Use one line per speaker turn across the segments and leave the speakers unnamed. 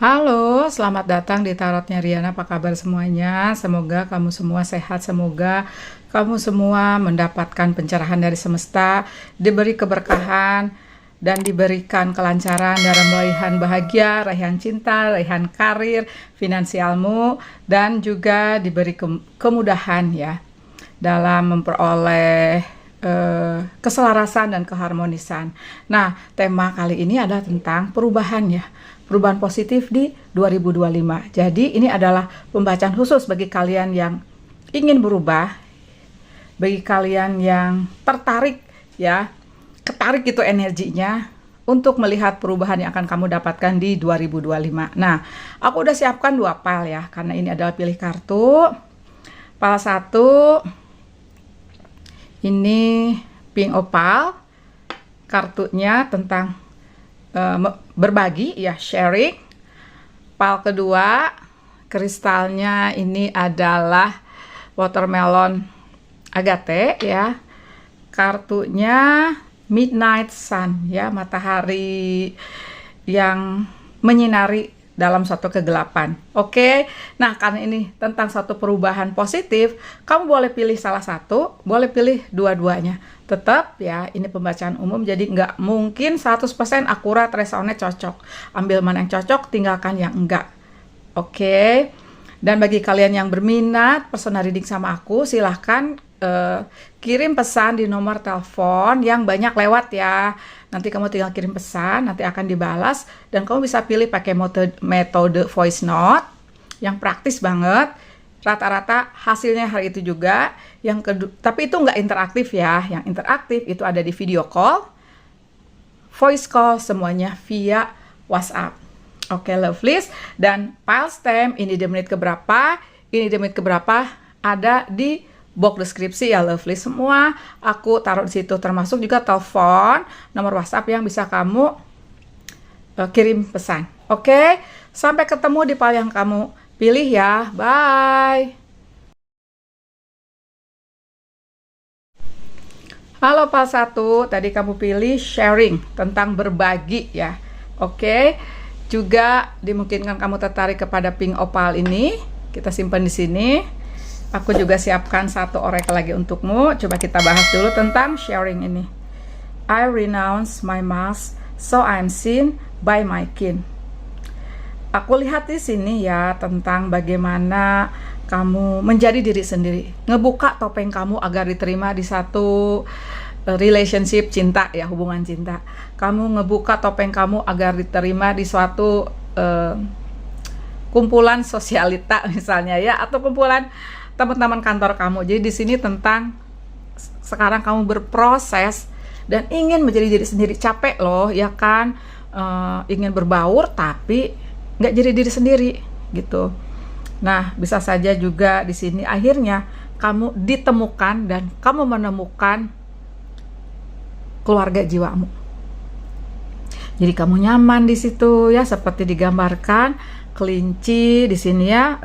Halo, selamat datang di Tarotnya Riana. Apa kabar semuanya? Semoga kamu semua sehat, semoga kamu semua mendapatkan pencerahan dari semesta, diberi keberkahan, dan diberikan kelancaran dalam raihan bahagia, raihan cinta, raihan karir, finansialmu, dan juga diberi kemudahan ya dalam memperoleh keselarasan dan keharmonisan. Nah, tema kali ini adalah tentang perubahan ya. Perubahan positif di 2025. Jadi ini adalah pembacaan khusus bagi kalian yang ingin berubah, bagi kalian yang tertarik ya, ketarik itu energinya untuk melihat perubahan yang akan kamu dapatkan di 2025. Nah, aku udah siapkan 2 pile ya, karena ini adalah pilih kartu. Pile 1 ini pink opal, kartunya tentang berbagi ya, sharing. Pile kedua kristalnya ini adalah watermelon agate ya, kartunya midnight sun ya, matahari yang menyinari dalam suatu kegelapan. Oke, nah karena ini tentang suatu perubahan positif, kamu boleh pilih salah satu, boleh pilih dua-duanya. Tetap ya, ini pembacaan umum, jadi nggak mungkin 100% akurat, resonate, cocok. Ambil mana yang cocok, tinggalkan yang enggak. Oke, dan bagi kalian yang berminat personal reading sama aku, silahkan kirim pesan di nomor telepon yang banyak lewat ya. Nanti kamu tinggal kirim pesan, nanti akan dibalas, dan kamu bisa pilih pakai metode voice note yang praktis banget. Rata-rata hasilnya hari itu juga. Yang kedua, tapi itu nggak interaktif ya. Yang interaktif itu ada di video call, voice call, semuanya via WhatsApp. Oke, lovelies. Dan file stamp ini di menit keberapa, ini di menit keberapa, ada di box deskripsi ya lovely. Semua aku taruh di situ, termasuk juga telepon, nomor WhatsApp yang bisa kamu kirim pesan. Oke, sampai ketemu di file yang kamu pilih ya. Bye. Halo file 1, tadi kamu pilih sharing, tentang berbagi ya. Oke, juga dimungkinkan kamu tertarik kepada pink opal ini. Kita simpan di sini. Aku juga siapkan 1 oracle lagi untukmu. Coba kita bahas dulu tentang sharing ini. I renounce my mask, so I'm seen by my kin. Aku lihat di sini ya tentang bagaimana kamu menjadi diri sendiri, ngebuka topeng kamu agar diterima di satu relationship cinta ya, hubungan cinta. Kamu ngebuka topeng kamu agar diterima di suatu kumpulan sosialita misalnya ya, atau kumpulan teman-teman kantor kamu. Jadi di sini tentang sekarang kamu berproses dan ingin menjadi diri sendiri. Capek loh ya kan, ingin berbaur tapi nggak jadi diri sendiri gitu. Nah, bisa saja juga di sini akhirnya kamu ditemukan dan kamu menemukan keluarga jiwamu. Jadi kamu nyaman di situ ya, seperti digambarkan. Kelinci di sini ya,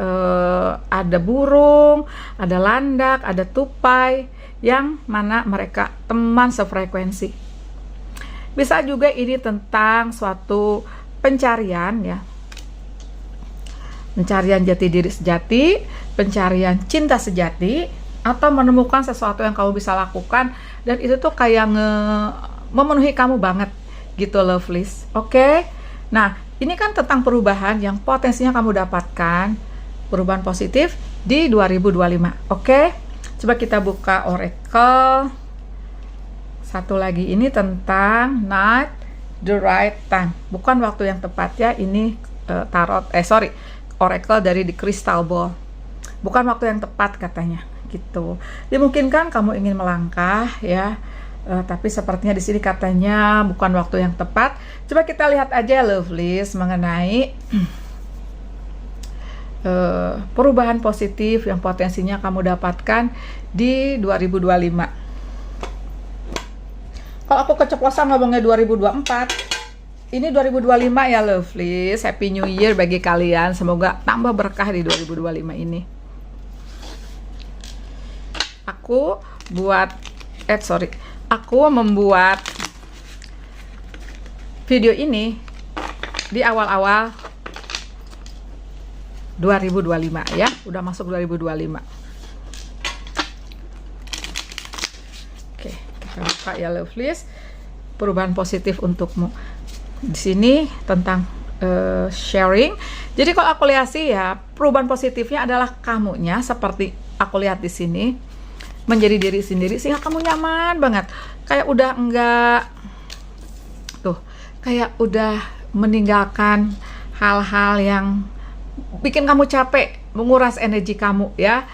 ada burung, ada landak, ada tupai, yang mana mereka teman sefrekuensi. Bisa juga ini tentang suatu pencarian ya, pencarian jati diri sejati, pencarian cinta sejati, atau menemukan sesuatu yang kamu bisa lakukan dan itu tuh kayak memenuhi kamu banget gitu lovelies. Oke, nah ini kan tentang perubahan yang potensinya kamu dapatkan, perubahan positif di 2025. Oke, coba kita buka oracle. 1 lagi ini tentang not the right time, bukan waktu yang tepat ya. Ini oracle dari The Crystal Ball, bukan waktu yang tepat katanya gitu. Dimungkinkan kamu ingin melangkah ya, tapi sepertinya di sini katanya bukan waktu yang tepat. Coba kita lihat aja lovelies mengenai perubahan positif yang potensinya kamu dapatkan di 2025. Kalau aku keceplosan ngomongnya 2024, ini 2025 ya lovelies. Happy New Year bagi kalian, semoga tambah berkah di 2025 ini. Aku membuat video ini di awal-awal 2025 ya, udah masuk 2025. Oke, kita buka ya lovelies. Perubahan positif untukmu. Di sini tentang sharing. Jadi kalau aku lihat sih ya, perubahan positifnya adalah kamunya seperti aku lihat di sini menjadi diri sendiri sehingga kamu nyaman banget. Kayak udah enggak tuh, kayak udah meninggalkan hal-hal yang bikin kamu capek, menguras energi kamu ya.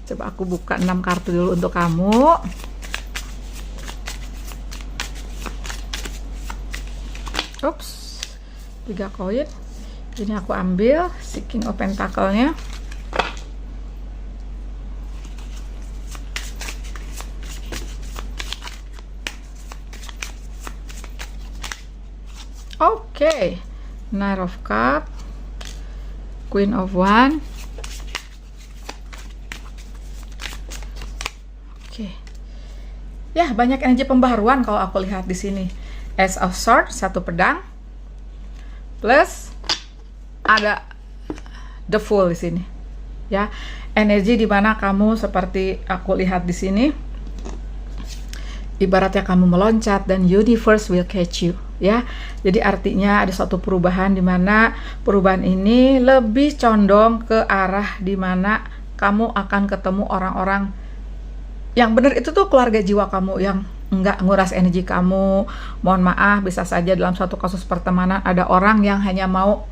Coba aku buka 6 kartu dulu untuk kamu. Ups, 3 koin. Ini aku ambil si King of Pentacle-nya. Oke, Knight of Cup, Queen of Wand. Oke. Ya, banyak energi pembaharuan kalau aku lihat di sini. Ace of Swords, 1 pedang. Plus ada The Fool di sini. Ya, energi di mana kamu seperti aku lihat di sini. Ibaratnya kamu meloncat dan universe will catch you, ya. Jadi artinya ada suatu perubahan di mana perubahan ini lebih condong ke arah di mana kamu akan ketemu orang-orang yang benar, itu tuh keluarga jiwa kamu yang enggak nguras energi kamu. Mohon maaf, bisa saja dalam suatu kasus pertemanan ada orang yang hanya mau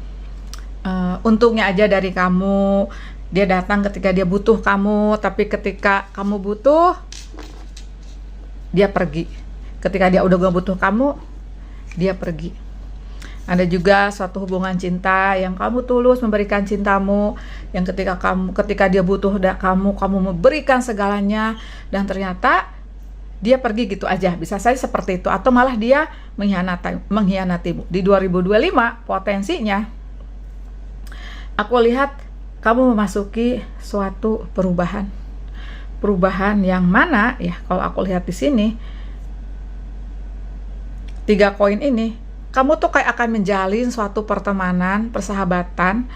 untungnya aja dari kamu. Dia datang ketika dia butuh kamu, tapi ketika kamu butuh dia pergi. Ketika dia udah gak butuh kamu, dia pergi. Ada juga suatu hubungan cinta yang kamu tulus memberikan cintamu, yang ketika dia butuh kamu memberikan segalanya, dan ternyata dia pergi gitu aja. Bisa saja seperti itu, atau malah dia mengkhianatimu. Di 2025 potensinya aku lihat kamu memasuki suatu perubahan yang mana ya, kalau aku lihat di sini 3 koin ini, kamu tuh kayak akan menjalin suatu pertemanan, persahabatan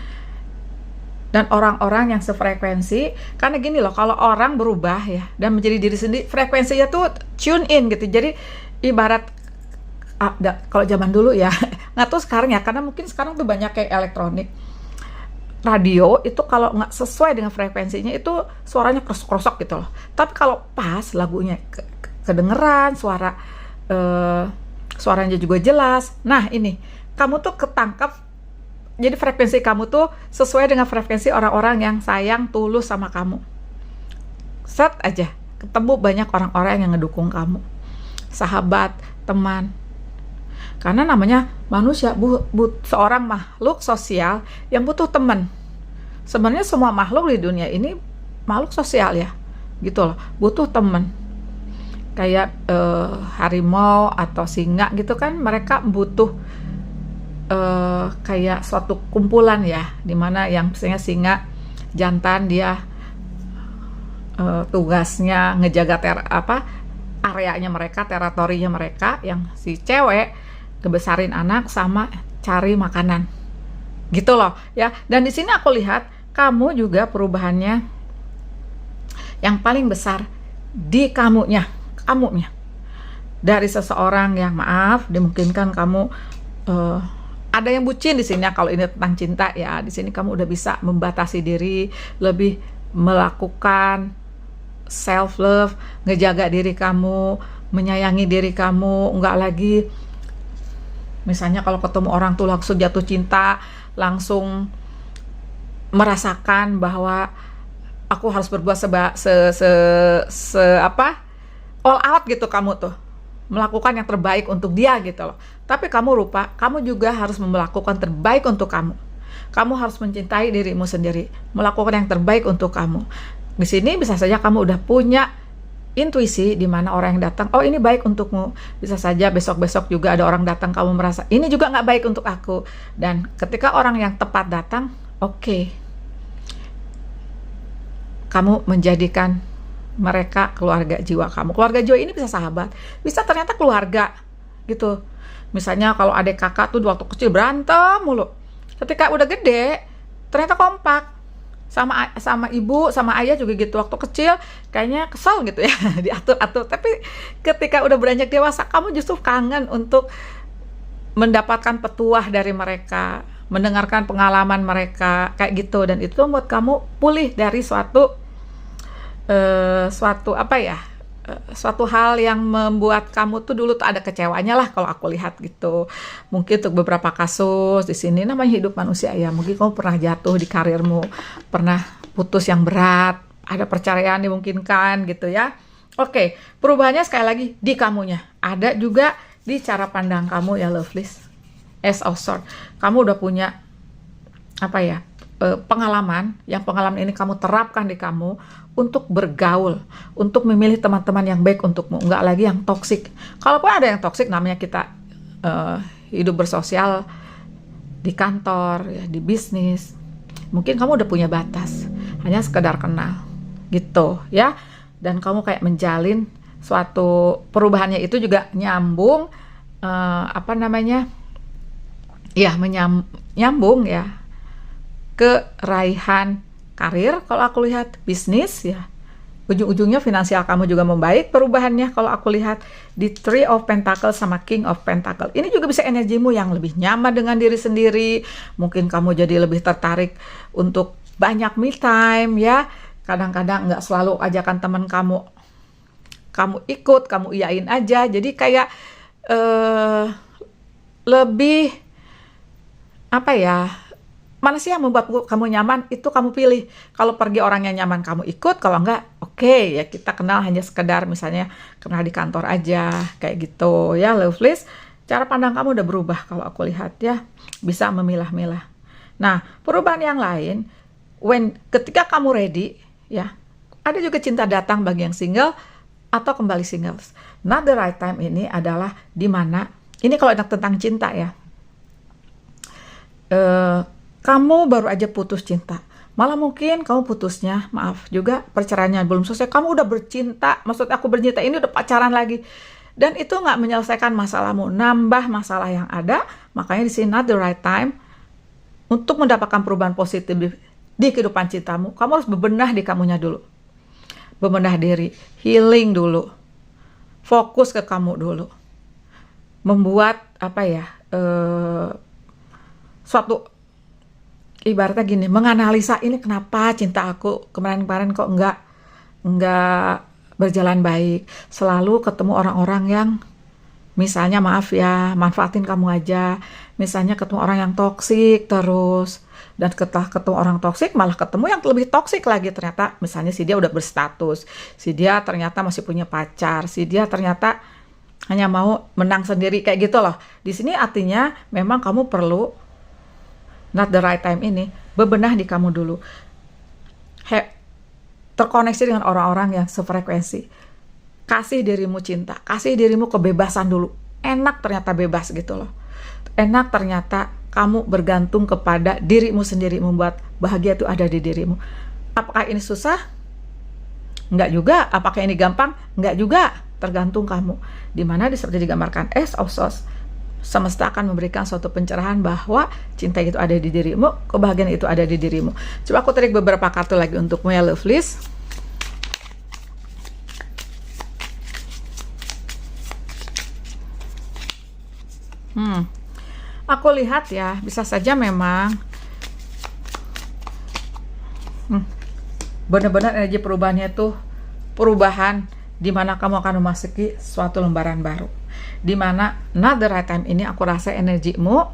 dan orang-orang yang sefrekuensi. Karena gini loh, kalau orang berubah ya dan menjadi diri sendiri, frekuensinya tuh tune in gitu. Jadi ibarat kalau zaman dulu ya, nggak tahu sekarang ya, karena mungkin sekarang tuh banyak kayak elektronik, radio itu kalau nggak sesuai dengan frekuensinya itu suaranya krosok-krosok gitu loh. Tapi kalau pas lagunya kedengeran, suaranya juga jelas. Nah ini, kamu tuh ketangkep. Jadi frekuensi kamu tuh sesuai dengan frekuensi orang-orang yang sayang, tulus sama kamu. Set aja, ketemu banyak orang-orang yang ngedukung kamu. Sahabat, teman. Karena namanya manusia, seorang makhluk sosial yang butuh teman. Sebenarnya semua makhluk di dunia ini makhluk sosial ya, gitu loh, butuh teman. Kayak harimau atau singa gitu kan, mereka butuh kayak suatu kumpulan ya, dimana yang misalnya singa jantan dia tugasnya ngejaga areanya mereka, teritorinya mereka, yang si cewek ngebesarin anak sama cari makanan, gitu loh ya. Dan di sini aku lihat kamu juga perubahannya yang paling besar di kamunya dari seseorang yang maaf dimungkinkan kamu ada yang bucin di sini ya. Kalau ini tentang cinta ya, di sini kamu udah bisa membatasi diri, lebih melakukan self love, ngejaga diri kamu, menyayangi diri kamu, nggak lagi misalnya kalau ketemu orang tuh langsung jatuh cinta, langsung merasakan bahwa aku harus berbuat all out gitu, kamu tuh melakukan yang terbaik untuk dia gitu loh. Tapi kamu juga harus melakukan terbaik untuk kamu. Kamu harus mencintai dirimu sendiri, melakukan yang terbaik untuk kamu. Di sini bisa saja kamu udah punya intuisi di mana orang yang datang, oh ini baik untukmu. Bisa saja besok-besok juga ada orang datang, kamu merasa ini juga nggak baik untuk aku. Dan ketika orang yang tepat datang, oke, kamu menjadikan mereka keluarga jiwa kamu. Keluarga jiwa ini bisa sahabat, bisa ternyata keluarga gitu. Misalnya kalau adik kakak tuh waktu kecil berantem mulu, ketika udah gede ternyata kompak. sama ibu, sama ayah juga gitu. Waktu kecil kayaknya kesel gitu ya diatur-atur. Tapi ketika udah beranjak dewasa, kamu justru kangen untuk mendapatkan petuah dari mereka, mendengarkan pengalaman mereka kayak gitu, dan itu membuat kamu pulih dari suatu hal yang membuat kamu tuh dulu tuh ada kecewanya lah kalau aku lihat gitu. Mungkin untuk beberapa kasus di sini, namanya hidup manusia ya, mungkin kamu pernah jatuh di karirmu, pernah putus yang berat, ada perceraian dimungkinkan gitu ya. Oke, perubahannya sekali lagi di kamunya, ada juga di cara pandang kamu ya lovelies. As of sort, kamu udah punya pengalaman, yang pengalaman ini kamu terapkan di kamu untuk bergaul, untuk memilih teman-teman yang baik untukmu, nggak lagi yang toksik. Kalaupun ada yang toksik, namanya kita hidup bersosial di kantor, ya, di bisnis, mungkin kamu udah punya batas, hanya sekedar kenal gitu ya, dan kamu kayak menjalin suatu perubahannya itu juga nyambung, nyambung ya ke raihan karir. Kalau aku lihat bisnis ya, ujung-ujungnya finansial kamu juga membaik perubahannya. Kalau aku lihat di Three of Pentacles sama King of Pentacles, ini juga bisa energimu yang lebih nyaman dengan diri sendiri. Mungkin kamu jadi lebih tertarik untuk banyak me time ya. Kadang-kadang nggak selalu ajakan teman kamu ikut, kamu iyain aja. Jadi kayak lebih mana sih yang membuat kamu nyaman, itu kamu pilih. Kalau pergi orang yang nyaman kamu ikut, kalau enggak oke, ya kita kenal hanya sekedar misalnya kenal di kantor aja kayak gitu ya lovelies. Cara pandang kamu udah berubah kalau aku lihat ya, bisa memilah-milah. Nah, perubahan yang lain, ketika kamu ready ya, ada juga cinta datang bagi yang single atau kembali singles. Not the right time ini adalah dimana, ini kalau tentang cinta ya, kamu baru aja putus cinta, malah mungkin kamu putusnya, maaf juga, perceraiannya belum selesai, kamu udah bercinta, maksud aku bercinta ini udah pacaran lagi, dan itu nggak menyelesaikan masalahmu, nambah masalah yang ada. Makanya di sini not the right time untuk mendapatkan perubahan positif di kehidupan cintamu. Kamu harus bebenah di kamunya dulu, bebenah diri, healing dulu, fokus ke kamu dulu, membuat suatu, ibaratnya gini, menganalisa ini kenapa cinta aku kemarin-kemarin kok nggak berjalan baik. Selalu ketemu orang-orang yang misalnya, maaf ya, manfaatin kamu aja. Misalnya ketemu orang yang toksik terus, dan setelah ketemu orang toksik malah ketemu yang lebih toksik lagi. Ternyata misalnya si dia udah berstatus, si dia ternyata masih punya pacar, si dia ternyata hanya mau menang sendiri kayak gitu loh. Di sini artinya memang kamu perlu, not the right time ini, bebenah di kamu dulu. Terkoneksi dengan orang-orang yang sefrekuensi. Kasih dirimu cinta, kasih dirimu kebebasan dulu. Enak ternyata bebas gitu loh. Enak ternyata kamu bergantung kepada dirimu sendiri, membuat bahagia itu ada di dirimu. Apakah ini susah? Enggak juga. Apakah ini gampang? Enggak juga. Tergantung kamu. Dimana seperti digambarkan Ace of Swords, semesta akan memberikan suatu pencerahan bahwa cinta itu ada di dirimu, kebahagiaan itu ada di dirimu. Coba aku tarik beberapa kartu lagi untukmu ya lovelies. Aku lihat ya, bisa saja memang benar-benar energi perubahannya tuh perubahan di mana kamu akan memasuki suatu lembaran baru. Dimana not the right time ini aku rasa energimu,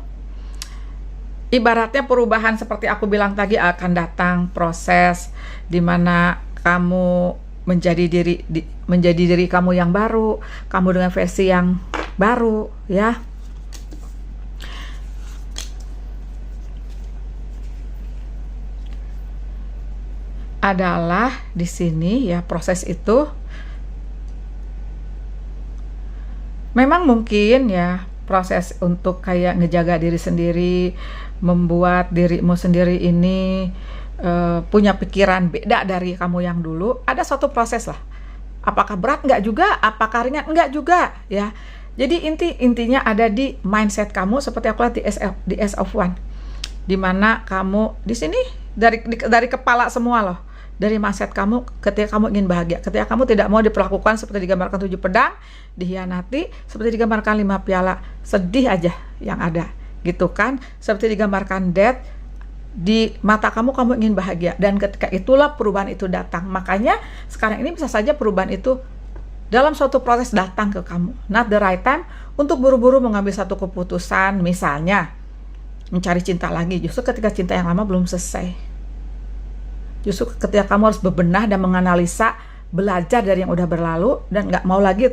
ibaratnya perubahan seperti aku bilang tadi akan datang, proses dimana kamu menjadi diri kamu yang baru, kamu dengan versi yang baru ya. Adalah di sini ya, proses itu memang mungkin ya, proses untuk kayak ngejaga diri sendiri, membuat dirimu sendiri ini punya pikiran beda dari kamu yang dulu. Ada suatu proses lah. Apakah berat? Enggak juga. Apakah ringan? Enggak juga ya. Jadi intinya ada di mindset kamu, seperti aku lihat di S of One, dimana kamu di sini dari kepala semua loh. Dari mindset kamu ketika kamu ingin bahagia, ketika kamu tidak mau diperlakukan seperti digambarkan 7 pedang, dihianati seperti digambarkan 5 piala, sedih aja yang ada gitu kan, seperti digambarkan death. Di mata kamu ingin bahagia, dan ketika itulah perubahan itu datang. Makanya sekarang ini bisa saja perubahan itu dalam suatu proses datang ke kamu, not the right time untuk buru-buru mengambil satu keputusan, misalnya mencari cinta lagi, justru ketika cinta yang lama belum selesai. Justru ketika kamu harus bebenah dan menganalisa, belajar dari yang udah berlalu, dan nggak mau lagi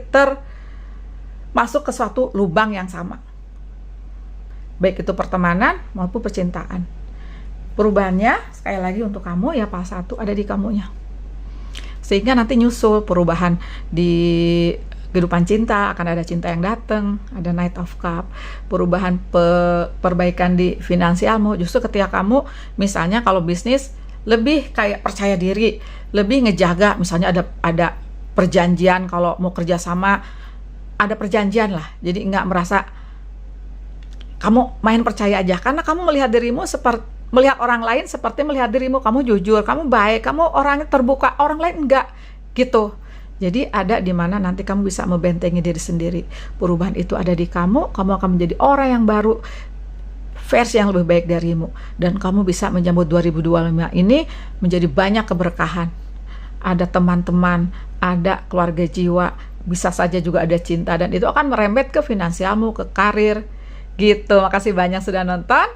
masuk ke suatu lubang yang sama, baik itu pertemanan maupun percintaan. Perubahannya sekali lagi untuk kamu ya, pas satu ada di kamunya, sehingga nanti nyusul perubahan di kehidupan cinta, akan ada cinta yang datang, ada Knight of Cup, perubahan perbaikan di finansialmu. Justru ketika kamu misalnya kalau bisnis lebih kayak percaya diri, lebih ngejaga, misalnya ada perjanjian, kalau mau kerjasama ada perjanjian lah, jadi nggak merasa kamu main percaya aja, karena kamu melihat dirimu seperti melihat orang lain seperti melihat dirimu, kamu jujur, kamu baik, kamu orangnya terbuka, orang lain enggak gitu. Jadi ada di mana nanti kamu bisa membentengi diri sendiri. Perubahan itu ada di kamu akan menjadi orang yang baru, versi yang lebih baik darimu, dan kamu bisa menyambut 2025 ini menjadi banyak keberkahan. Ada teman-teman, ada keluarga jiwa, bisa saja juga ada cinta, dan itu akan merembet ke finansialmu, ke karir gitu. Makasih banyak sudah nonton.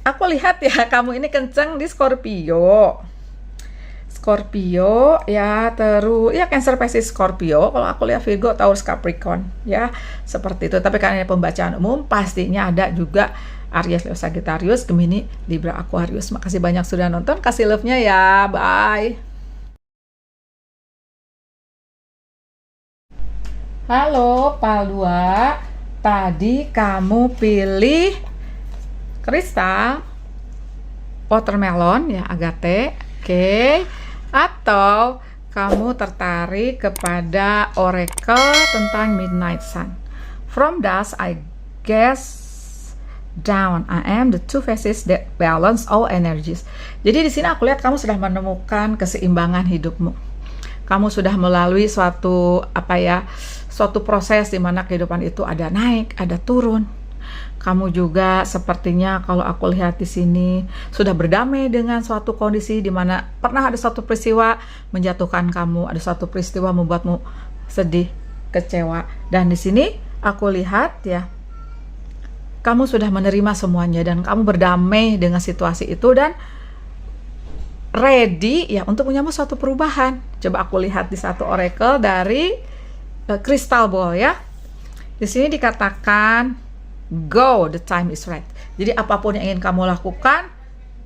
Aku lihat ya kamu ini kenceng di Scorpio ya, terus ya Cancer, Pisces, Scorpio. Kalau aku lihat Virgo, Taurus, Capricorn ya, seperti itu. Tapi karena ini pembacaan umum, pastinya ada juga Aries, Leo, Sagittarius, Gemini, Libra, Aquarius. Makasih banyak sudah nonton, kasih love-nya ya, bye. Halo Pal 2, tadi kamu pilih kristal watermelon ya, agate, oke. Atau kamu tertarik kepada oracle tentang Midnight Sun. From dusk I guess down, I am the two faces that balance all energies. Jadi di sini aku lihat kamu sudah menemukan keseimbangan hidupmu. Kamu sudah melalui suatu suatu proses di mana kehidupan itu ada naik, ada turun. Kamu juga sepertinya kalau aku lihat di sini sudah berdamai dengan suatu kondisi di mana pernah ada suatu peristiwa menjatuhkan kamu, ada suatu peristiwa membuatmu sedih, kecewa, dan di sini aku lihat ya kamu sudah menerima semuanya dan kamu berdamai dengan situasi itu dan ready ya untuk menyambut suatu perubahan. Coba aku lihat di satu oracle dari Crystal Ball ya. Di sini dikatakan go, the time is right. Jadi apapun yang ingin kamu lakukan,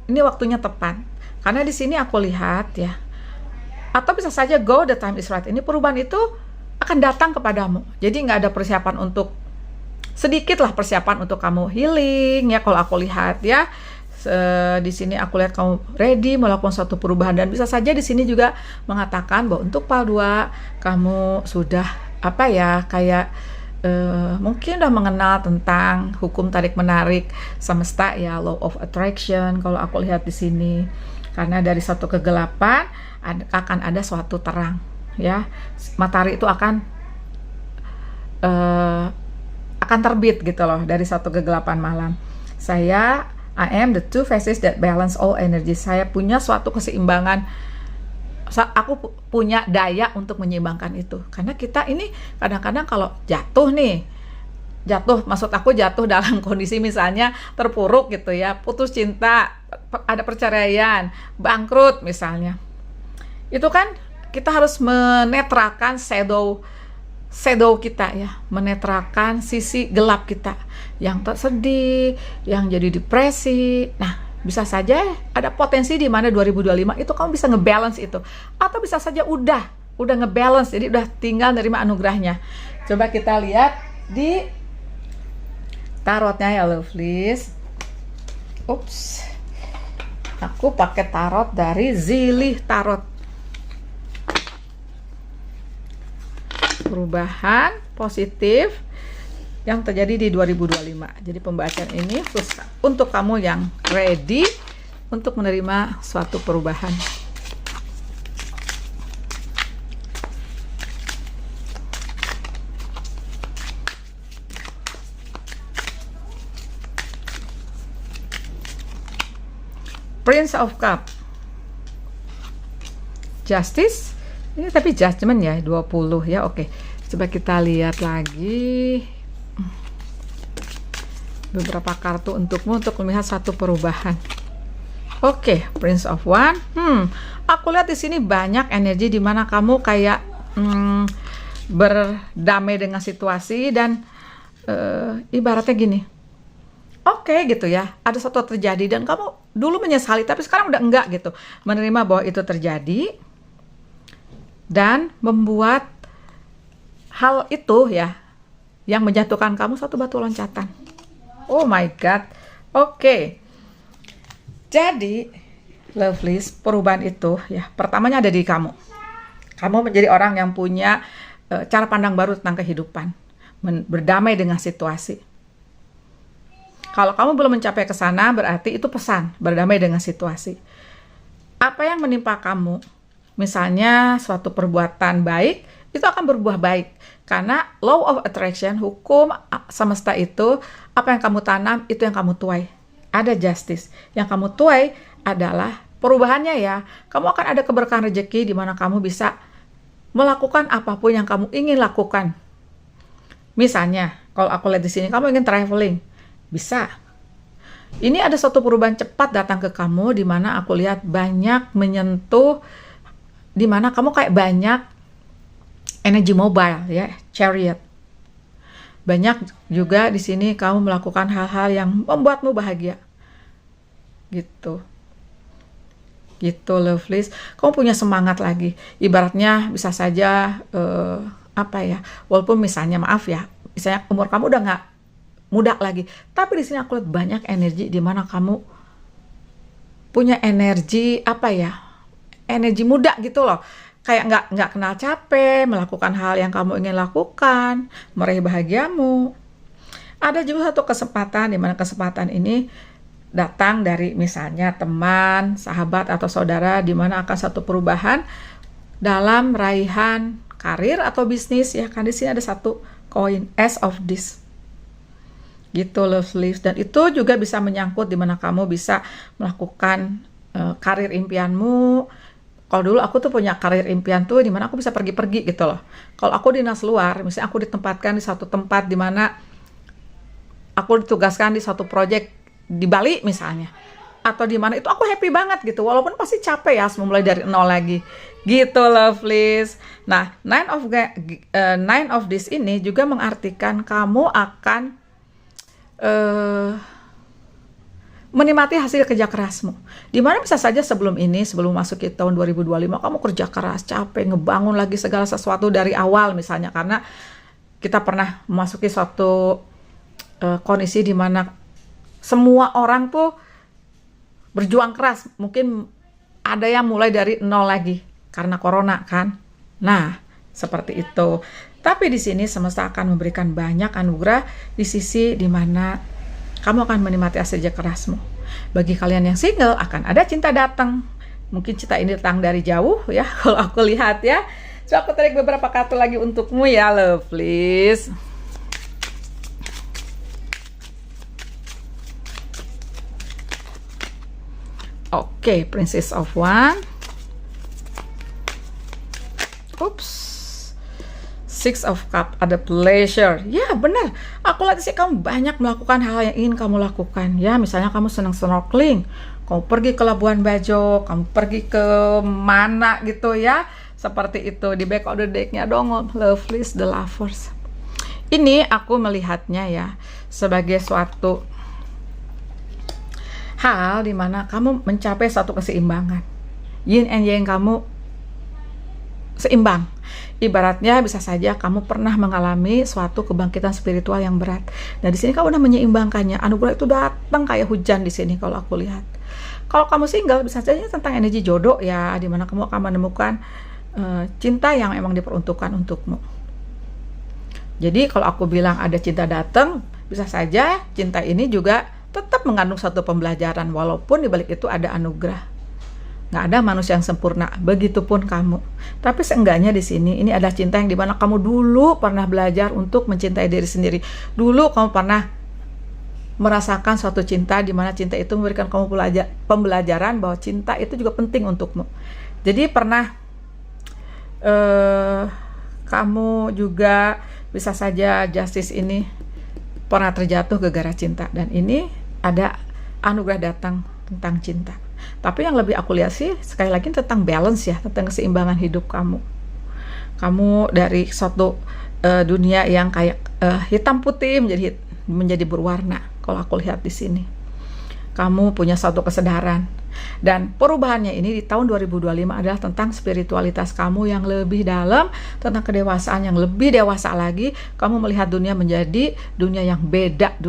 ini waktunya tepat. Karena di sini aku lihat ya, atau bisa saja go, the time is right. Ini perubahan itu akan datang kepadamu. Jadi nggak ada persiapan untuk, sedikit lah persiapan untuk kamu healing ya. Kalau aku lihat ya, di sini aku lihat kamu ready melakukan suatu perubahan, dan bisa saja di sini juga mengatakan bahwa untuk Pal 2 kamu sudah mungkin udah mengenal tentang hukum tarik menarik semesta ya, law of attraction. Kalau aku lihat di sini, karena dari satu kegelapan akan ada suatu terang ya, matahari itu akan terbit gitu loh dari satu kegelapan malam. I am the two faces that balance all energy. Saya punya suatu keseimbangan, aku punya daya untuk menyeimbangkan itu. Karena kita ini kadang-kadang kalau maksud aku jatuh dalam kondisi misalnya terpuruk gitu ya, putus cinta, ada perceraian, bangkrut misalnya, itu kan kita harus menetralkan shadow kita ya, menetralkan sisi gelap kita yang tersedih, yang jadi depresi. Nah, bisa saja ada potensi di mana 2025 itu kamu bisa ngebalance itu, atau bisa saja udah ngebalance, jadi udah tinggal nerima anugerahnya. Coba kita lihat di tarotnya ya lovelies. Ups, aku pakai tarot dari Zilih Tarot. Perubahan positif yang terjadi di 2025. Jadi pembacaan ini untuk kamu yang ready untuk menerima suatu perubahan. Prince of Cup, Justice, ini tapi Judgment ya, 20 ya. Oke, coba kita lihat lagi beberapa kartu untukmu untuk melihat satu perubahan. Oke, Prince of One. Aku lihat di sini banyak energi di mana kamu kayak berdamai dengan situasi dan ibaratnya gini. Oke gitu ya, ada sesuatu terjadi dan kamu dulu menyesali tapi sekarang udah enggak gitu. Menerima bahwa itu terjadi dan membuat hal itu ya yang menjatuhkan kamu satu batu loncatan. Oh my God. Oke. Jadi, Lovelies, perubahan itu ya pertamanya ada di kamu. Kamu menjadi orang yang punya cara pandang baru tentang kehidupan, berdamai dengan situasi. Kalau kamu belum mencapai ke sana, berarti itu pesan, berdamai dengan situasi. Apa yang menimpa kamu, misalnya suatu perbuatan baik, itu akan berbuah baik. Karena law of attraction, hukum semesta itu, apa yang kamu tanam, itu yang kamu tuai. Ada justice. Yang kamu tuai adalah perubahannya ya. Kamu akan ada keberkahan rezeki di mana kamu bisa melakukan apapun yang kamu ingin lakukan. Misalnya, kalau aku lihat di sini, kamu ingin traveling. Bisa. Ini ada suatu perubahan cepat datang ke kamu di mana aku lihat banyak menyentuh, di mana kamu kayak banyak energi mobile ya, chariot. Banyak juga di sini kamu melakukan hal-hal yang membuatmu bahagia. Gitu. Gitu, Lovelies. Kamu punya semangat lagi. Ibaratnya bisa saja apa ya? Walaupun misalnya maaf ya, misalnya umur kamu udah nggak muda lagi, tapi di sini aku lihat banyak energi di mana kamu punya energi apa ya, energi muda gitu loh, kayak nggak kenal capek, melakukan hal yang kamu ingin lakukan, meraih bahagiamu. Ada juga satu kesempatan di mana kesempatan ini datang dari misalnya teman, sahabat atau saudara, di mana akan satu perubahan dalam raihan karir atau bisnis ya. Kan di sini ada satu koin, Ace of Discs. Gitu, Lovelies. Dan itu juga bisa menyangkut di mana kamu bisa melakukan karir impianmu. Kalau dulu aku tuh punya karir impian tuh di mana aku bisa pergi-pergi gitu loh. Kalau aku dinas luar, misalnya aku ditempatkan di satu tempat di mana aku ditugaskan di satu proyek di Bali misalnya, atau di mana itu aku happy banget gitu. Walaupun pasti capek ya, mulai dari nol lagi. Gitu, Lovelies. Nah, Nine of Discs ini juga mengartikan kamu akan menikmati hasil kerja kerasmu. Dimana bisa saja sebelum masuk ke tahun 2025, kamu kerja keras, capek, ngebangun lagi segala sesuatu dari awal misalnya, karena kita pernah memasuki suatu kondisi di mana semua orang tuh berjuang keras. Mungkin ada yang mulai dari nol lagi karena corona kan. Nah, seperti itu. Tapi di sini semesta akan memberikan banyak anugerah di sisi di mana kamu akan menikmati hasil kerja kerasmu. Bagi kalian yang single, akan ada cinta datang. Mungkin cinta ini datang dari jauh ya, kalau aku lihat ya. So, aku tarik beberapa kartu lagi untukmu ya, Lovelies. Oke, Princess of One. Oops. Six of Cup, ada pleasure. Ya benar, aku lihat sih kamu banyak melakukan hal yang ingin kamu lakukan. Ya misalnya kamu senang snorkeling, kamu pergi ke Labuan Bajo, kamu pergi ke mana gitu ya. Seperti itu, di back of the deck-nya dong, Lovelies, the Lovers. Ini aku melihatnya ya sebagai suatu hal dimana kamu mencapai suatu keseimbangan. Yin and Yang kamu seimbang. Ibaratnya bisa saja kamu pernah mengalami suatu kebangkitan spiritual yang berat. Dan di sini kamu udah menyeimbangkannya. Anugerah itu datang kayak hujan di sini kalau aku lihat. Kalau kamu single, bisa saja tentang energi jodoh ya, di mana kamu akan menemukan cinta yang emang diperuntukkan untukmu. Jadi kalau aku bilang ada cinta datang, bisa saja cinta ini juga tetap mengandung satu pembelajaran, walaupun di balik itu ada anugerah. Nggak ada manusia yang sempurna, begitupun kamu. Tapi seenggaknya di sini, ini ada cinta yang dimana kamu dulu pernah belajar untuk mencintai diri sendiri. Dulu kamu pernah merasakan suatu cinta, dimana cinta itu memberikan kamu pembelajaran bahwa cinta itu juga penting untukmu. Jadi pernah kamu juga bisa saja justice ini pernah terjatuh gara-gara cinta, dan ini ada anugerah datang tentang cinta. Tapi yang lebih aku lihat sih sekali lagi tentang balance ya, tentang keseimbangan hidup kamu. Kamu dari suatu dunia yang kayak hitam putih menjadi berwarna. Kalau aku lihat di sini, kamu punya suatu kesadaran, dan perubahannya ini di tahun 2025 adalah tentang spiritualitas kamu yang lebih dalam, tentang kedewasaan yang lebih dewasa lagi. Kamu melihat dunia menjadi dunia yang beda,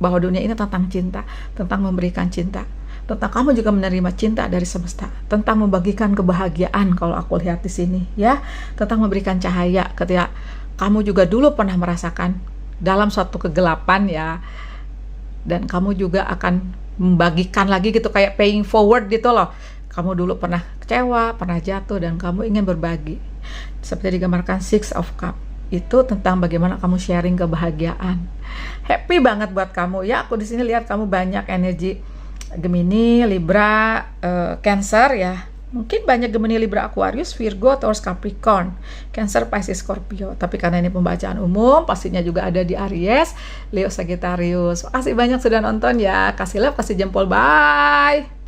bahwa dunia ini tentang cinta, tentang memberikan cinta, tentang kamu juga menerima cinta dari semesta, tentang membagikan kebahagiaan. Kalau aku lihat di sini ya, tentang memberikan cahaya ketika kamu juga dulu pernah merasakan dalam suatu kegelapan ya, dan kamu juga akan membagikan lagi gitu, kayak paying forward gitu loh. Kamu dulu pernah kecewa, pernah jatuh, dan kamu ingin berbagi. Seperti digambarkan Six of Cups, itu tentang bagaimana kamu sharing kebahagiaan. Happy banget buat kamu ya. Aku di sini lihat kamu banyak energi Gemini, Libra, Cancer ya. Mungkin banyak Gemini, Libra, Aquarius, Virgo, Taurus, Capricorn, Cancer, Pisces, Scorpio. Tapi karena ini pembacaan umum, pastinya juga ada di Aries, Leo, Sagittarius. Makasih banyak sudah nonton ya. Kasih love, kasih jempol, bye.